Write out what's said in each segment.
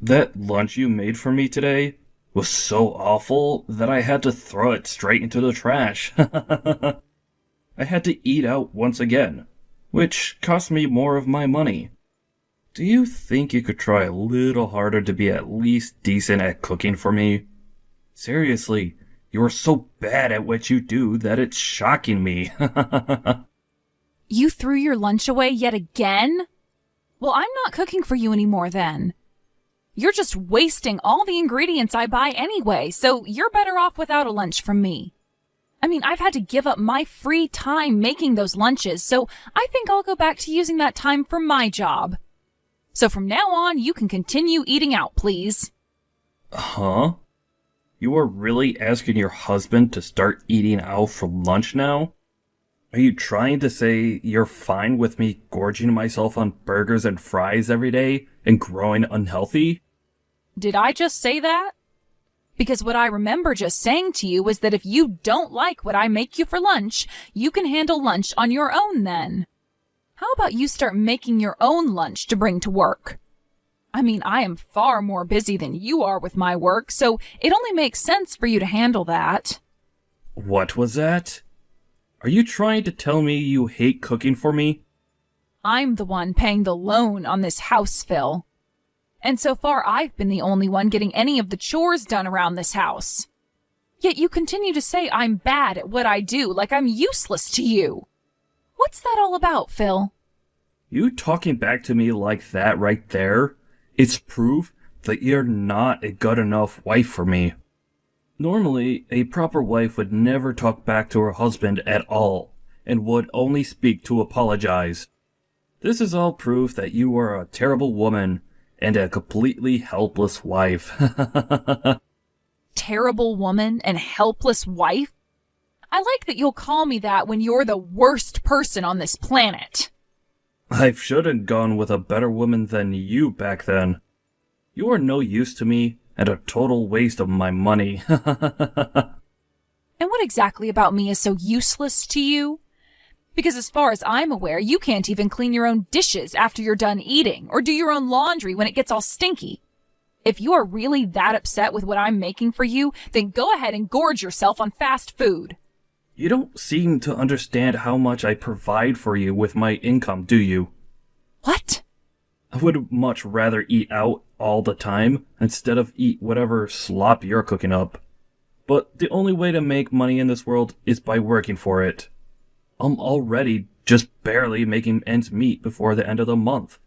That lunch you made for me today was so awful that I had to throw it straight into the trash. I had to eat out once again, which cost me more of my money. Do you think you could try a little harder to be at least decent at cooking for me? Seriously, you are so bad at what you do that it's shocking me. You threw your lunch away yet again? Well, I'm not cooking for you anymore then. You're just wasting all the ingredients I buy anyway, so you're better off without a lunch from me. I mean, I've had to give up my free time making those lunches, so I think I'll go back to using that time for my job. So from now on, you can continue eating out, please. Huh? You are really asking your husband to start eating out for lunch now? Are you trying to say you're fine with me gorging myself on burgers and fries every day and growing unhealthy? Did I just say that? Because what I remember just saying to you was that if you don't like what I make you for lunch, you can handle lunch on your own then. How about you start making your own lunch to bring to work? I mean, I am far more busy than you are with my work, so it only makes sense for you to handle that. What was that? Are you trying to tell me you hate cooking for me? I'm the one paying the loan on this house, Phil. And so far, I've been the only one getting any of the chores done around this house. Yet you continue to say I'm bad at what I do, like I'm useless to you. What's that all about, Phil? You talking back to me like that right there? It's proof that you're not a good enough wife for me. Normally, a proper wife would never talk back to her husband at all, and would only speak to apologize. This is all proof that you are a terrible woman, and a completely helpless wife. Terrible woman and helpless wife? I like that you'll call me that when you're the worst person on this planet. I should have gone with a better woman than you back then. You are no use to me, and a total waste of my money. And what exactly about me is so useless to you? Because as far as I'm aware, you can't even clean your own dishes after you're done eating, or do your own laundry when it gets all stinky. If you are really that upset with what I'm making for you, then go ahead and gorge yourself on fast food. You don't seem to understand how much I provide for you with my income, do you? What? I would much rather eat out all the time instead of eat whatever slop you're cooking up. But the only way to make money in this world is by working for it. I'm already just barely making ends meet before the end of the month.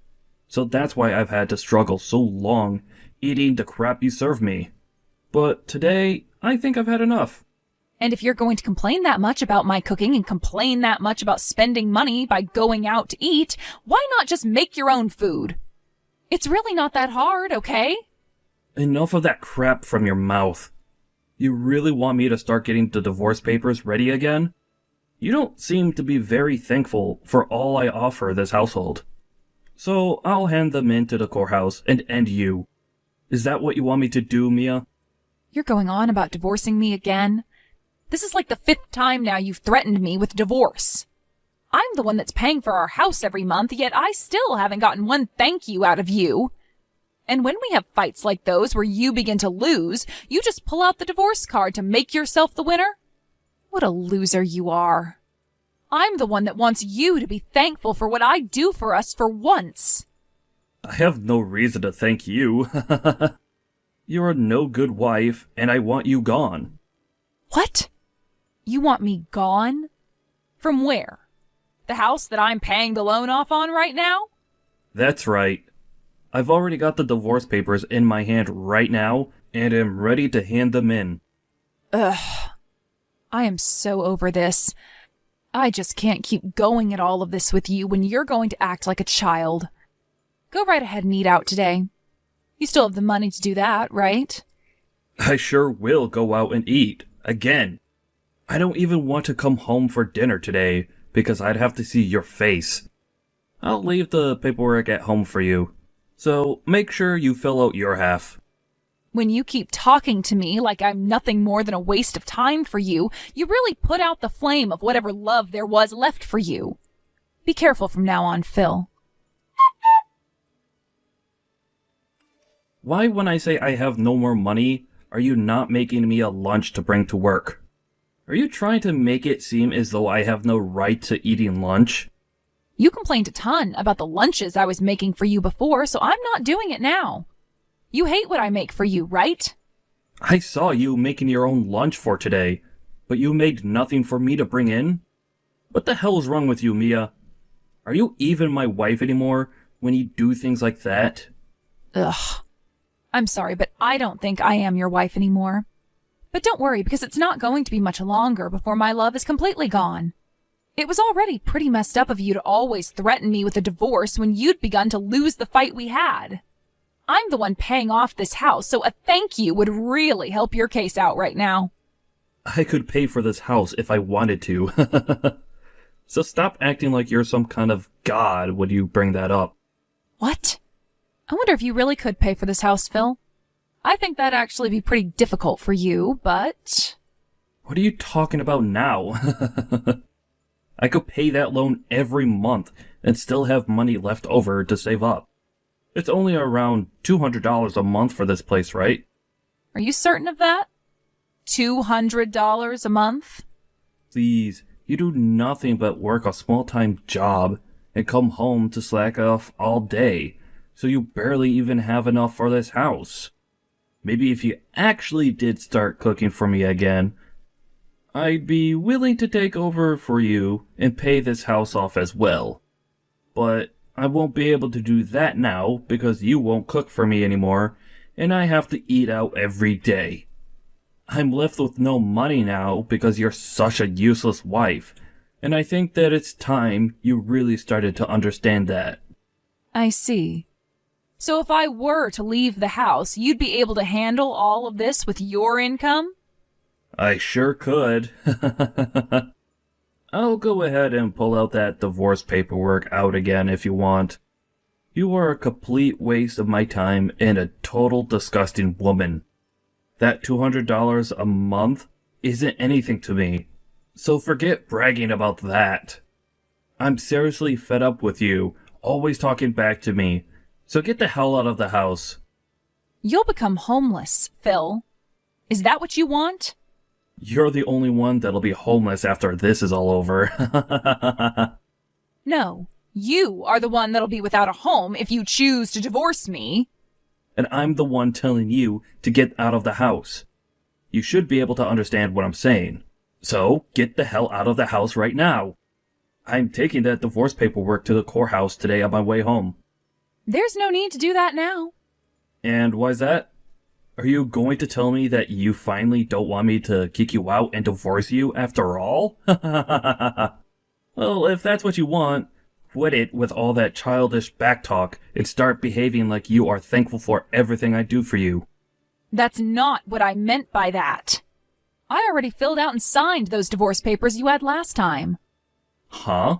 So that's why I've had to struggle so long eating the crap you serve me. But today, I think I've had enough. And if you're going to complain that much about my cooking and complain that much about spending money by going out to eat, why not just make your own food? It's really not that hard, okay? Enough of that crap from your mouth. You really want me to start getting the divorce papers ready again? You don't seem to be very thankful for all I offer this household. So I'll hand them in to the courthouse and end you. Is that what you want me to do, Mia? You're going on about divorcing me again? This is like the 5th time now you've threatened me with divorce. I'm the one that's paying for our house every month, yet I still haven't gotten one thank you out of you. And when we have fights like those where you begin to lose, you just pull out the divorce card to make yourself the winner? What a loser you are. I'm the one that wants you to be thankful for what I do for us for once. I have no reason to thank you. You're a no good wife, and I want you gone. What? You want me gone? From where? The house that I'm paying the loan off on right now? That's right. I've already got the divorce papers in my hand right now, and am ready to hand them in. Ugh. I am so over this. I just can't keep going at all of this with you when you're going to act like a child. Go right ahead and eat out today. You still have the money to do that, right? I sure will go out and eat. Again. I don't even want to come home for dinner today, because I'd have to see your face. I'll leave the paperwork at home for you. So make sure you fill out your half. When you keep talking to me like I'm nothing more than a waste of time for you, you really put out the flame of whatever love there was left for you. Be careful from now on, Phil. Why, when I say I have no more money, are you not making me a lunch to bring to work? Are you trying to make it seem as though I have no right to eating lunch? You complained a ton about the lunches I was making for you before, so I'm not doing it now. You hate what I make for you, right? I saw you making your own lunch for today, but you made nothing for me to bring in? What the hell is wrong with you, Mia? Are you even my wife anymore when you do things like that? Ugh. I'm sorry, but I don't think I am your wife anymore. But don't worry, because it's not going to be much longer before my love is completely gone. It was already pretty messed up of you to always threaten me with a divorce when you'd begun to lose the fight we had. I'm the one paying off this house, so a thank you would really help your case out right now. I could pay for this house if I wanted to. So stop acting like you're some kind of god when you bring that up. What? I wonder if you really could pay for this house, Phil. I think that'd actually be pretty difficult for you, but... What are you talking about now? I could pay that loan every month and still have money left over to save up. It's only around $200 a month for this place, right? Are you certain of that? $200 a month? Please, you do nothing but work a small-time job and come home to slack off all day, so you barely even have enough for this house. Maybe if you actually did start cooking for me again, I'd be willing to take over for you and pay this house off as well. But I won't be able to do that now because you won't cook for me anymore, and I have to eat out every day. I'm left with no money now because you're such a useless wife, and I think that it's time you really started to understand that. I see. So if I were to leave the house, you'd be able to handle all of this with your income? I sure could. I'll go ahead and pull out that divorce paperwork out again if you want. You are a complete waste of my time and a total disgusting woman. That $200 a month isn't anything to me, so forget bragging about that. I'm seriously fed up with you, always talking back to me, so get the hell out of the house. You'll become homeless, Phil. Is that what you want? You're the only one that'll be homeless after this is all over. No, you are the one that'll be without a home if you choose to divorce me. And I'm the one telling you to get out of the house. You should be able to understand what I'm saying. So, get the hell out of the house right now. I'm taking that divorce paperwork to the courthouse today on my way home. There's no need to do that now. And why's that? Are you going to tell me that you finally don't want me to kick you out and divorce you after all? Well, if that's what you want, quit it with all that childish backtalk and start behaving like you are thankful for everything I do for you. That's not what I meant by that. I already filled out and signed those divorce papers you had last time. Huh?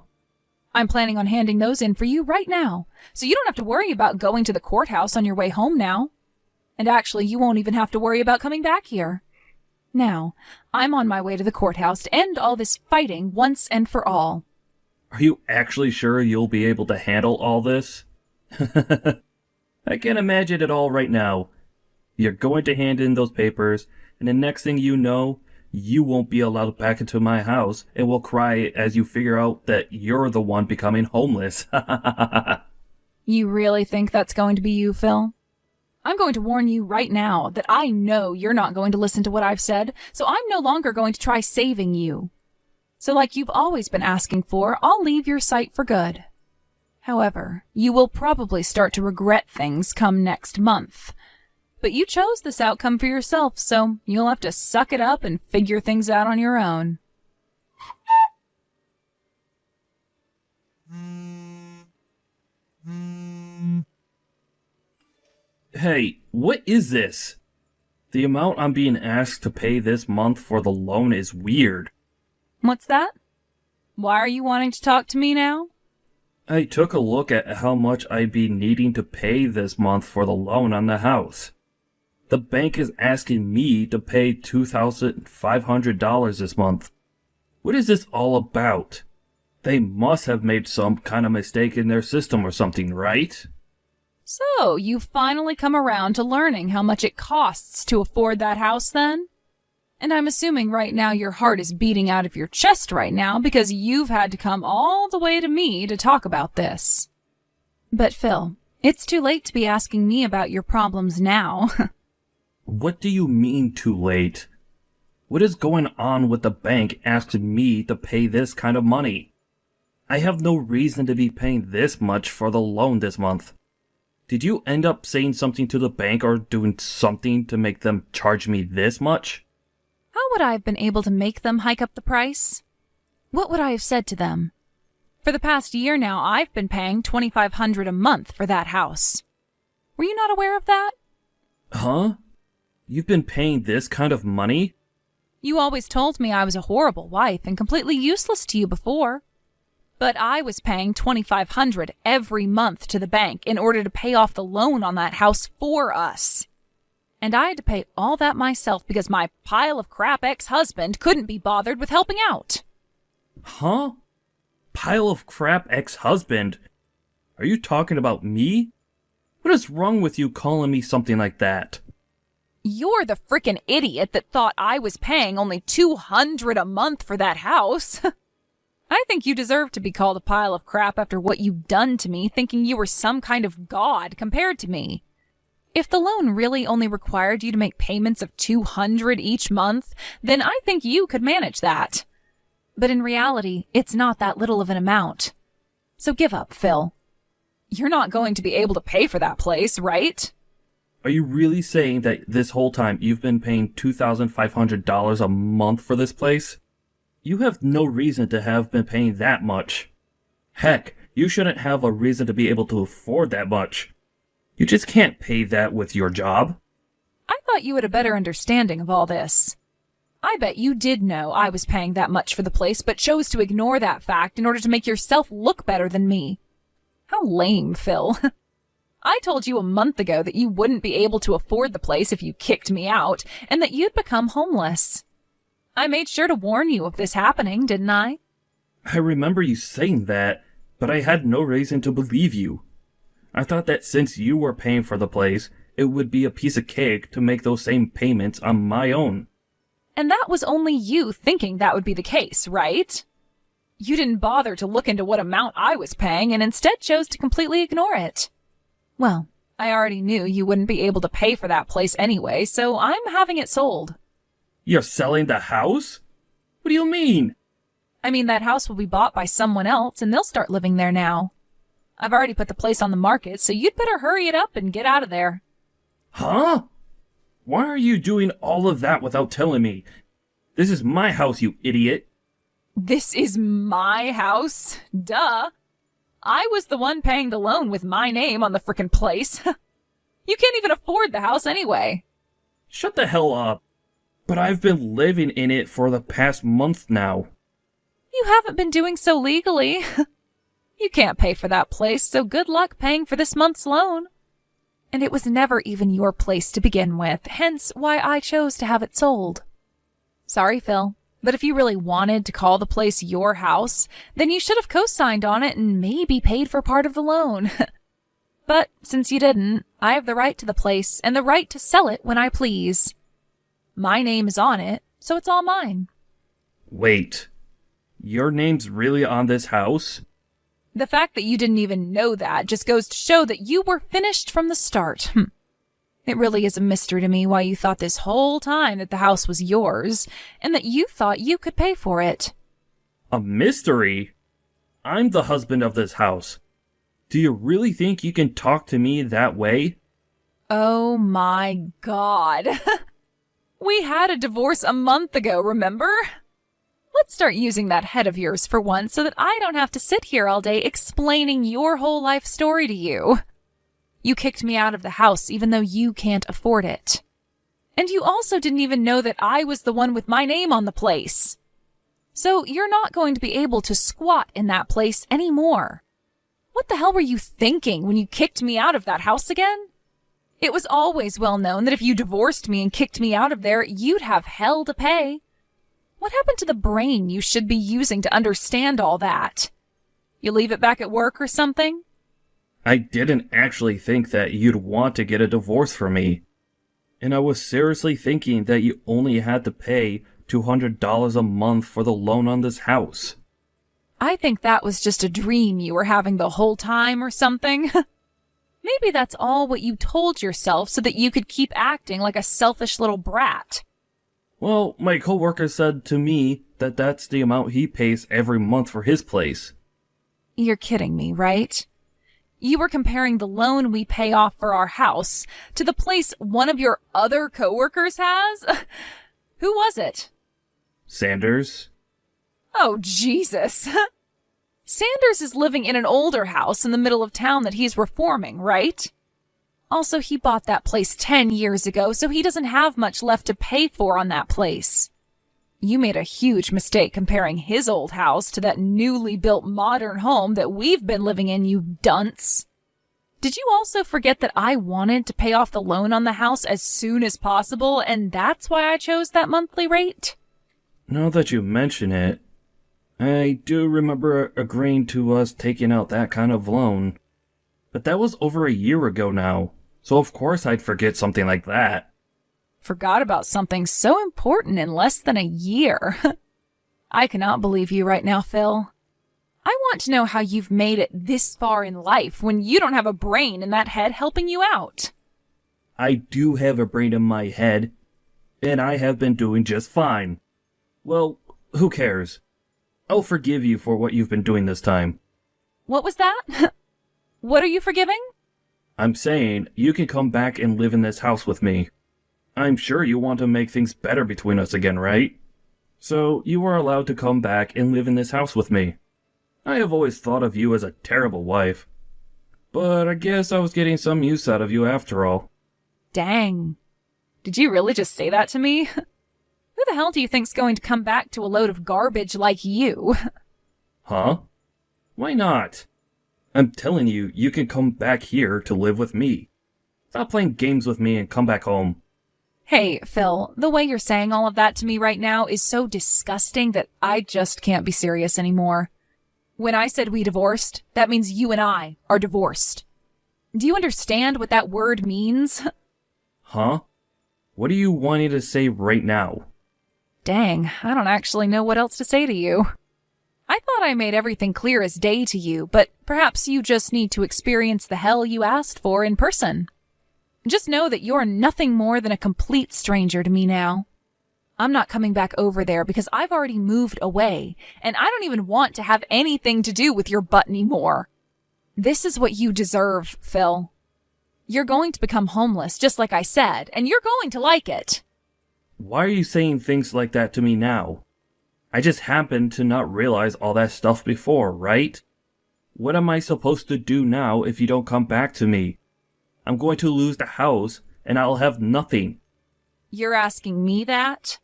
I'm planning on handing those in for you right now, so you don't have to worry about going to the courthouse on your way home now. And actually, you won't even have to worry about coming back here. Now, I'm on my way to the courthouse to end all this fighting once and for all. Are you actually sure you'll be able to handle all this? I can imagine it all right now. You're going to hand in those papers, and the next thing you know, you won't be allowed back into my house and will cry as you figure out that you're the one becoming homeless. You really think that's going to be you, Phil? I'm going to warn you right now that I know you're not going to listen to what I've said, so I'm no longer going to try saving you. So like you've always been asking for, I'll leave your sight for good. However, you will probably start to regret things come next month. But you chose this outcome for yourself, so you'll have to suck it up and figure things out on your own. Hey, what is this? The amount I'm being asked to pay this month for the loan is weird. What's that? Why are you wanting to talk to me now? I took a look at how much I'd be needing to pay this month for the loan on the house. The bank is asking me to pay $2,500 this month. What is this all about? They must have made some kind of mistake in their system or something, right? So, you've finally come around to learning how much it costs to afford that house then? And I'm assuming right now your heart is beating out of your chest right now because you've had to come all the way to me to talk about this. But Phil, it's too late to be asking me about your problems now. What do you mean too late? What is going on with the bank asking me to pay this kind of money? I have no reason to be paying this much for the loan this month. Did you end up saying something to the bank or doing something to make them charge me this much? How would I have been able to make them hike up the price? What would I have said to them? For the past year now, I've been paying $2,500 a month for that house. Were you not aware of that? Huh? You've been paying this kind of money? You always told me I was a horrible wife and completely useless to you before. But I was paying $2,500 every month to the bank in order to pay off the loan on that house for us. And I had to pay all that myself because my pile of crap ex-husband couldn't be bothered with helping out. Huh? Pile of crap ex-husband? Are you talking about me? What is wrong with you calling me something like that? You're the frickin' idiot that thought I was paying only $200 a month for that house. I think you deserve to be called a pile of crap after what you've done to me, thinking you were some kind of god compared to me. If the loan really only required you to make payments of $200 each month, then I think you could manage that. But in reality, it's not that little of an amount. So give up, Phil. You're not going to be able to pay for that place, right? Are you really saying that this whole time you've been paying $2,500 a month for this place? You have no reason to have been paying that much. Heck, you shouldn't have a reason to be able to afford that much. You just can't pay that with your job. I thought you had a better understanding of all this. I bet you did know I was paying that much for the place, but chose to ignore that fact in order to make yourself look better than me. How lame, Phil. I told you a month ago that you wouldn't be able to afford the place if you kicked me out, and that you'd become homeless. I made sure to warn you of this happening, didn't I? I remember you saying that, but I had no reason to believe you. I thought that since you were paying for the place, it would be a piece of cake to make those same payments on my own. And that was only you thinking that would be the case, right? You didn't bother to look into what amount I was paying and instead chose to completely ignore it. Well, I already knew you wouldn't be able to pay for that place anyway, so I'm having it sold. You're selling the house? What do you mean? I mean, that house will be bought by someone else and they'll start living there now. I've already put the place on the market, so you'd better hurry it up and get out of there. Huh? Why are you doing all of that without telling me? This is my house, you idiot. This is my house? Duh. I was the one paying the loan with my name on the frickin' place. You can't even afford the house anyway. Shut the hell up. But I've been living in it for the past month now. You haven't been doing so legally. You can't pay for that place, so good luck paying for this month's loan. And it was never even your place to begin with, hence why I chose to have it sold. Sorry, Phil, but if you really wanted to call the place your house, then you should have co-signed on it and maybe paid for part of the loan. But since you didn't, I have the right to the place and the right to sell it when I please. My name is on it, so it's all mine. Wait, your name's really on this house? The fact that you didn't even know that just goes to show that you were finished from the start. It really is a mystery to me why you thought this whole time that the house was yours, and that you thought you could pay for it. A mystery? I'm the husband of this house. Do you really think you can talk to me that way? Oh my God. We had a divorce a month ago, remember? Let's start using that head of yours for once so that I don't have to sit here all day explaining your whole life story to you. You kicked me out of the house even though you can't afford it. And you also didn't even know that I was the one with my name on the place. So you're not going to be able to squat in that place anymore. What the hell were you thinking when you kicked me out of that house again? It was always well known that if you divorced me and kicked me out of there, you'd have hell to pay. What happened to the brain you should be using to understand all that? You leave it back at work or something? I didn't actually think that you'd want to get a divorce from me. And I was seriously thinking that you only had to pay $200 a month for the loan on this house. I think that was just a dream you were having the whole time or something. Maybe that's all what you told yourself so that you could keep acting like a selfish little brat. Well, my coworker said to me that that's the amount he pays every month for his place. You're kidding me, right? You were comparing the loan we pay off for our house to the place one of your other coworkers has? Who was it? Sanders? Oh, Jesus. Sanders is living in an older house in the middle of town that he's reforming, right? Also, he bought that place 10 years ago, so he doesn't have much left to pay for on that place. You made a huge mistake comparing his old house to that newly built modern home that we've been living in, you dunce. Did you also forget that I wanted to pay off the loan on the house as soon as possible, and that's why I chose that monthly rate? Now that you mention it, I do remember agreeing to us taking out that kind of loan. But that was over a year ago now, so of course I'd forget something like that. Forgot about something so important in less than a year. I cannot believe you right now, Phil. I want to know how you've made it this far in life when you don't have a brain in that head helping you out. I do have a brain in my head, and I have been doing just fine. Well, who cares? I'll forgive you for what you've been doing this time. What was that? What are you forgiving? I'm saying you can come back and live in this house with me. I'm sure you want to make things better between us again, right? So you are allowed to come back and live in this house with me. I have always thought of you as a terrible wife. But I guess I was getting some use out of you after all. Dang. Did you really just say that to me? Who the hell do you think's going to come back to a load of garbage like you? Huh? Why not? I'm telling you, you can come back here to live with me. Stop playing games with me and come back home. Hey, Phil, the way you're saying all of that to me right now is so disgusting that I just can't be serious anymore. When I said we divorced, that means you and I are divorced. Do you understand what that word means? Huh? What are you wanting to say right now? Dang, I don't actually know what else to say to you. I thought I made everything clear as day to you, but perhaps you just need to experience the hell you asked for in person. Just know that you're nothing more than a complete stranger to me now. I'm not coming back over there because I've already moved away, and I don't even want to have anything to do with your butt anymore. This is what you deserve, Phil. You're going to become homeless, just like I said, and you're going to like it. Why are you saying things like that to me now? I just happened to not realize all that stuff before, right? What am I supposed to do now if you don't come back to me? I'm going to lose the house, and I'll have nothing. You're asking me that?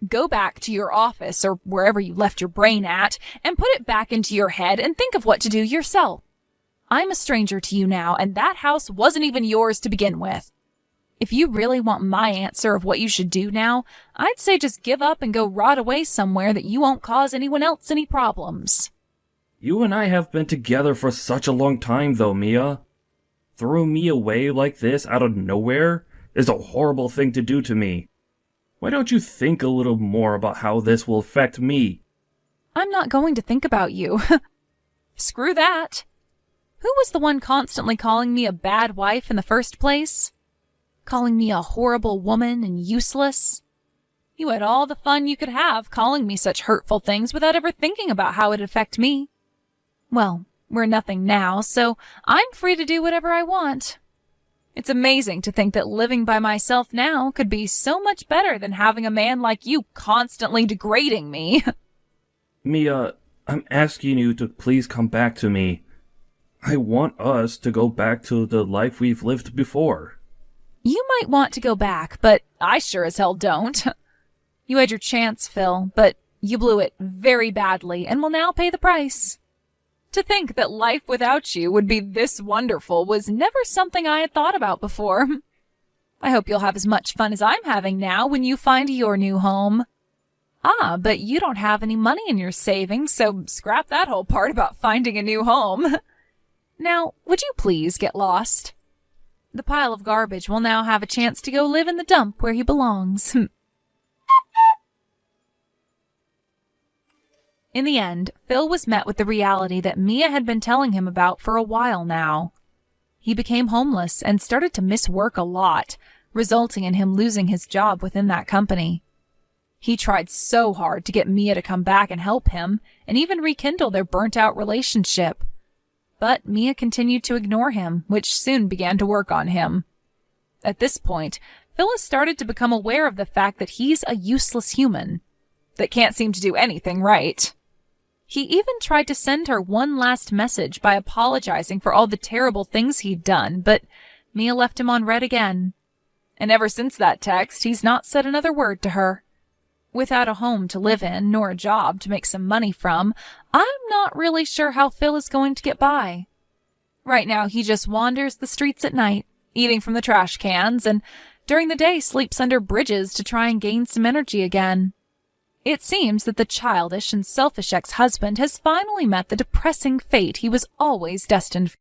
Go back to your office or wherever you left your brain at and put it back into your head and think of what to do yourself. I'm a stranger to you now, and that house wasn't even yours to begin with. If you really want my answer of what you should do now, I'd say just give up and go rot away somewhere that you won't cause anyone else any problems. You and I have been together for such a long time, though, Mia. Throwing me away like this out of nowhere is a horrible thing to do to me. Why don't you think a little more about how this will affect me? I'm not going to think about you. Screw that. Who was the one constantly calling me a bad wife in the first place? Calling me a horrible woman and useless? You had all the fun you could have calling me such hurtful things without ever thinking about how it'd affect me. Well, we're nothing now, so I'm free to do whatever I want. It's amazing to think that living by myself now could be so much better than having a man like you constantly degrading me. Mia, I'm asking you to please come back to me. I want us to go back to the life we've lived before. You might want to go back, but I sure as hell don't. You had your chance, Phil, but you blew it very badly and will now pay the price. To think that life without you would be this wonderful was never something I had thought about before. I hope you'll have as much fun as I'm having now when you find your new home. Ah, but you don't have any money in your savings, so scrap that whole part about finding a new home. Now, would you please get lost? The pile of garbage will now have a chance to go live in the dump where he belongs. In the end, Phil was met with the reality that Mia had been telling him about for a while now. He became homeless and started to miss work a lot, resulting in him losing his job within that company. He tried so hard to get Mia to come back and help him, and even rekindle their burnt-out relationship. But Mia continued to ignore him, which soon began to work on him. At this point, Phyllis started to become aware of the fact that he's a useless human that can't seem to do anything right. He even tried to send her one last message by apologizing for all the terrible things he'd done, but Mia left him on red again. And ever since that text, he's not said another word to her. Without a home to live in, nor a job to make some money from, I'm not really sure how Phil is going to get by. Right now, he just wanders the streets at night, eating from the trash cans, and during the day sleeps under bridges to try and gain some energy again. It seems that the childish and selfish ex-husband has finally met the depressing fate he was always destined for.